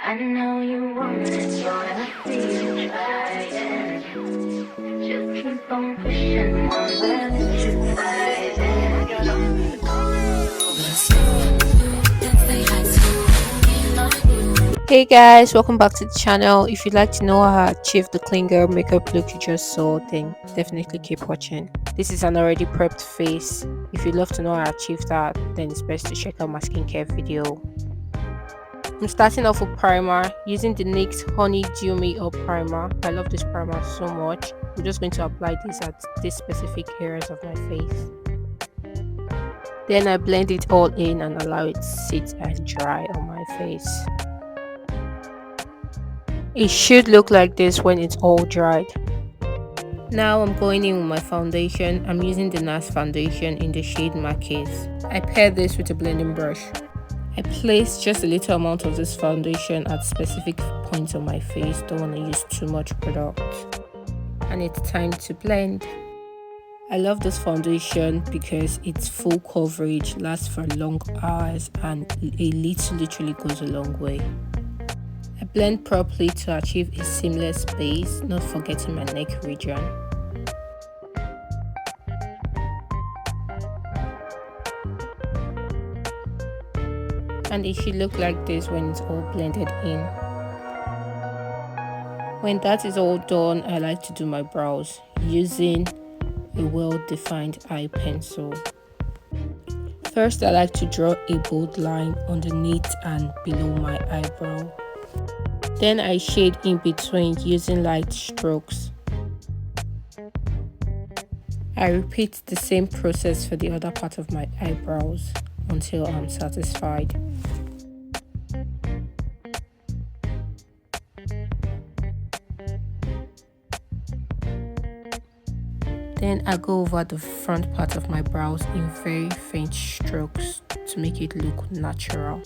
I know you want it, so I'll see you trying. Just keep on pushing on that you Hey guys, welcome back to the channel. If you'd like to know how I achieved the clean girl makeup look you just saw, then definitely keep watching. This is an already prepped face. If you'd love to know how I achieved that, then it's best to check out my skincare video. I'm starting off with primer using the NYX Honey Dew Me Up primer. I love this primer so much. I'm just going to apply this at these specific areas of my face. Then I blend it all in and allow it to sit and dry on my face. It should look like this when it's all dried. Now I'm going in with my foundation. I'm using the NARS foundation in the shade Marquise. I pair this with a blending brush. I place just a little amount of this foundation at specific points on my face. Don't want to use too much product. And it's time to blend. I love this foundation because it's full coverage, lasts for long hours, and a little literally goes a long way. I blend properly to achieve a seamless base, not forgetting my neck region. And it should look like this when it's all blended in. When that is all done, I like to do my brows using a well-defined eye pencil. First, I like to draw a bold line underneath and below my eyebrow. Then I shade in between using light strokes. I repeat the same process for the other part of my eyebrows until I'm satisfied. Then I go over the front part of my brows in very faint strokes to make it look natural.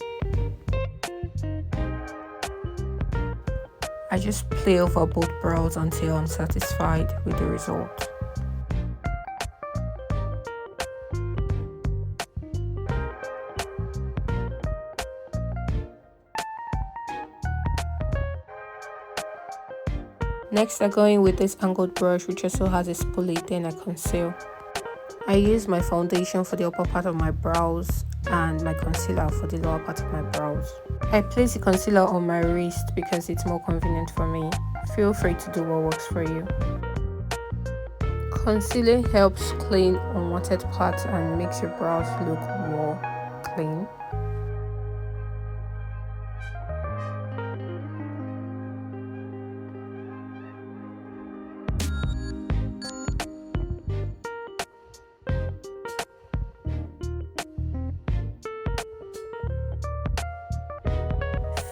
I just play over both brows until I'm satisfied with the result. Next, I go in with this angled brush which also has a spoolie, then I conceal. I use my foundation for the upper part of my brows and my concealer for the lower part of my brows. I place the concealer on my wrist because it's more convenient for me. Feel free to do what works for you. Concealing helps clean unwanted parts and makes your brows look more clean.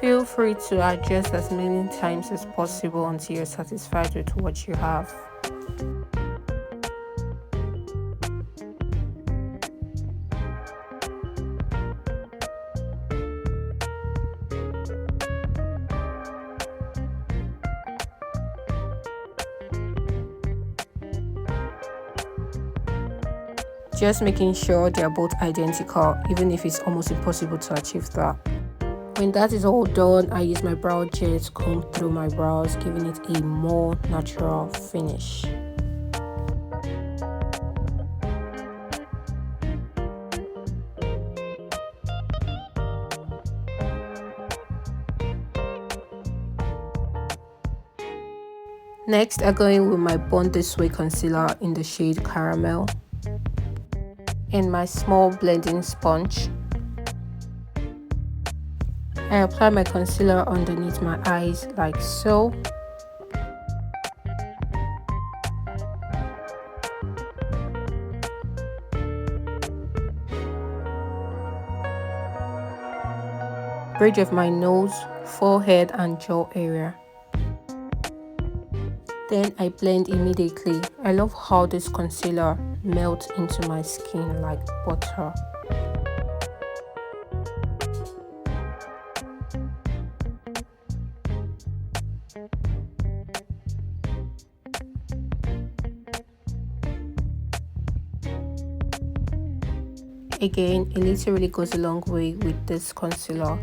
Feel free to adjust as many times as possible until you're satisfied with what you have. Just making sure they are both identical, even if it's almost impossible to achieve that. When that is all done, I use my brow gel to comb through my brows, giving it a more natural finish. Next, I go in with my Bond This Way concealer in the shade Caramel and my small blending sponge. I apply my concealer underneath my eyes like so. Bridge of my nose, forehead and jaw area. Then I blend immediately. I love how this concealer melts into my skin like butter. Again, it literally goes a long way with this concealer.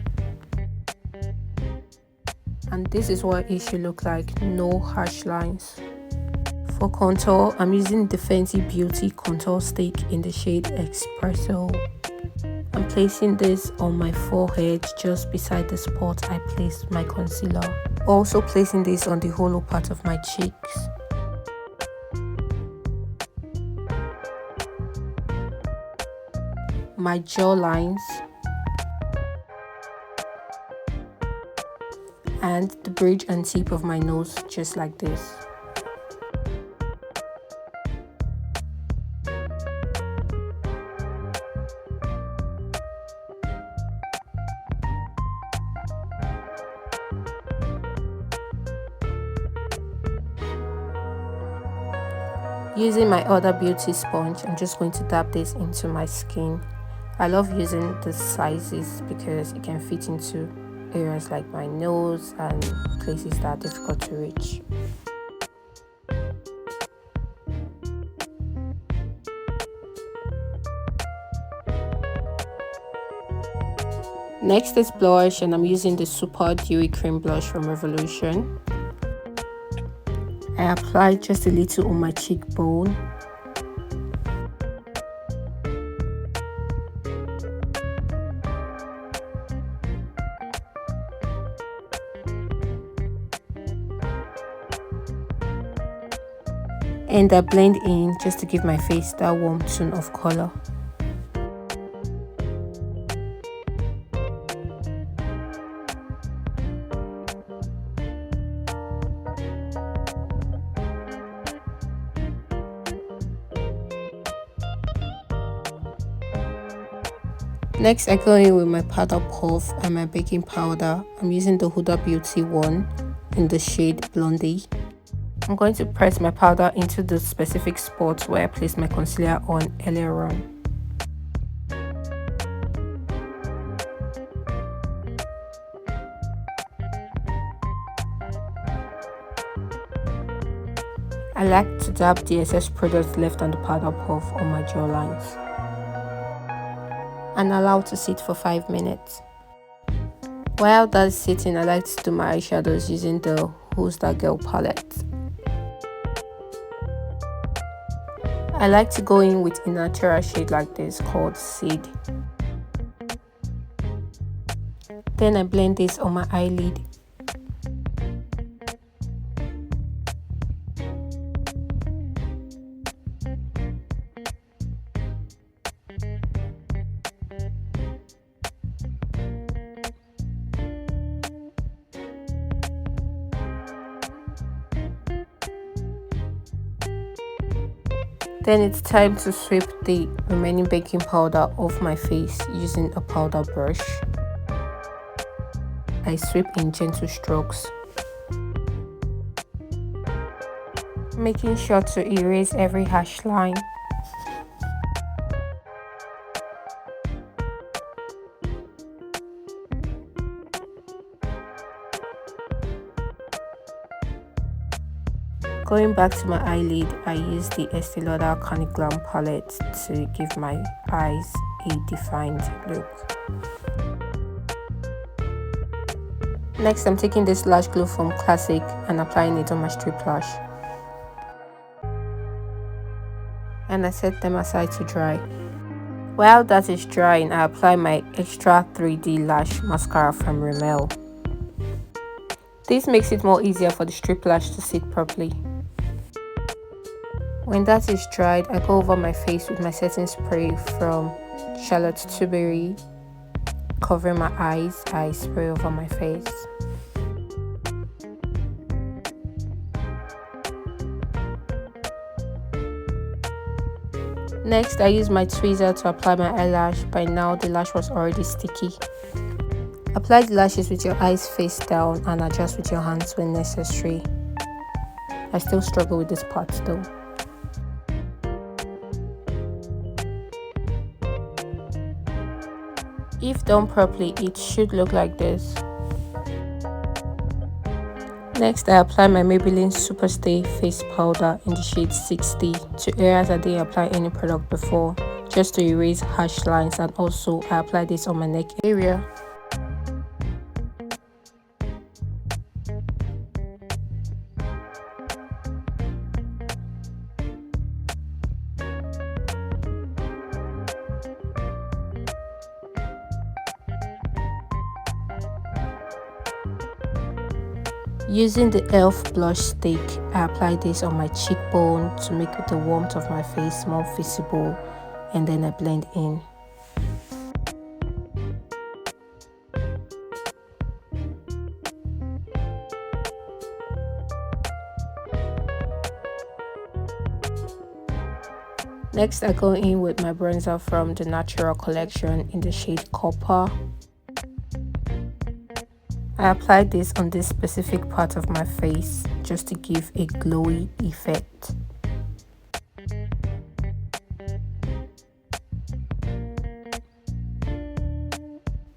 And this is what it should look like, no harsh lines. For contour, I'm using the Fenty Beauty contour stick in the shade Espresso. I'm placing this on my forehead just beside the spot I placed my concealer. Also placing this on the hollow part of my cheeks. My jawlines. And the bridge and tip of my nose, just like this. Using my other beauty sponge, I'm just going to dab this into my skin. I love using the sizes because it can fit into areas like my nose and places that are difficult to reach. Next is blush, and I'm using the Super Dewy Cream Blush from Revolution. I apply just a little on my cheekbone. And I blend in just to give my face that warm tone of color. Next, I go in with my powder puff and my baking powder. I'm using the Huda Beauty one in the shade Blondie. I'm going to press my powder into the specific spot where I placed my concealer on earlier on. I like to dab the excess product left on the powder puff on my jawlines and allow to sit for 5 minutes. While that's sitting, I like to do my eyeshadows using the Who's That Girl palette. I like to go in with a natural shade like this called Seed. Then I blend this on my eyelid. Then it's time to sweep the remaining baking powder off my face using a powder brush. I sweep in gentle strokes, making sure to erase every harsh line. Going back to my eyelid, I use the Estee Lauder Carney Glam palette to give my eyes a defined look. Next, I'm taking this lash glue from Classic and applying it on my strip lash. And I set them aside to dry. While that is drying, I apply my extra 3D lash mascara from Rimmel. This makes it more easier for the strip lash to sit properly. When that is dried, I go over my face with my setting spray from Charlotte Tilbury. Covering my eyes, I spray over my face. Next, I use my tweezer to apply my eyelash. By now, the lash was already sticky. Apply the lashes with your eyes face down and adjust with your hands when necessary. I still struggle with this part though. If done properly, it should look like this. Next, I apply my Maybelline Superstay face powder in the shade 60 to areas I didn't apply any product before, just to erase harsh lines, and also I apply this on my neck area. Using the e.l.f. blush stick, I apply this on my cheekbone to make the warmth of my face more visible, and then I blend in. Next, I go in with my bronzer from the Natural collection in the shade Copper. I applied this on this specific part of my face just to give a glowy effect.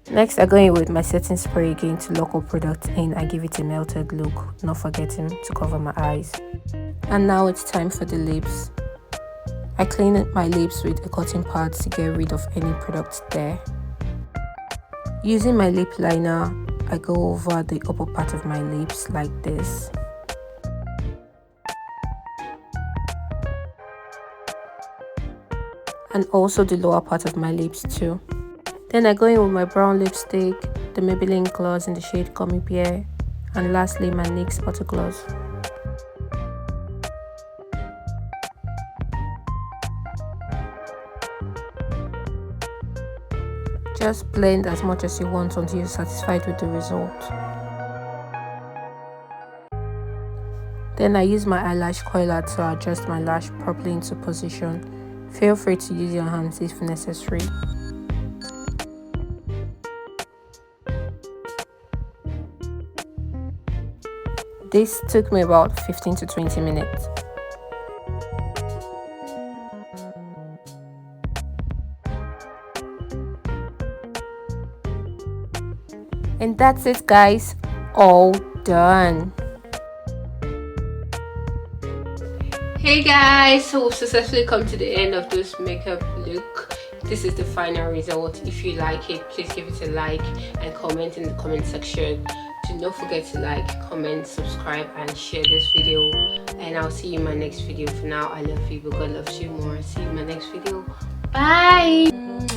Next, I go in with my setting spray again to lock all products in and give it a melted look, not forgetting to cover my eyes. And now it's time for the lips. I clean my lips with a cotton pad to get rid of any products there. Using my lip liner, I go over the upper part of my lips like this. And also the lower part of my lips too. Then I go in with my brown lipstick, the Maybelline gloss in the shade Gummy Bear, and lastly my NYX Butter Gloss. Just blend as much as you want until you're satisfied with the result. Then I use my eyelash coiler to adjust my lash properly into position. Feel free to use your hands if necessary. This took me about 15 to 20 minutes. And that's it, guys, all done. Hey guys, so we've successfully come to the end of this makeup look. This is the final result. If you like it, please give it a like and comment in the comment section. Do not forget to like, comment, subscribe and share this video, and I'll see you in my next video. For now, I love you, but God loves you more. See you in my next video. Bye.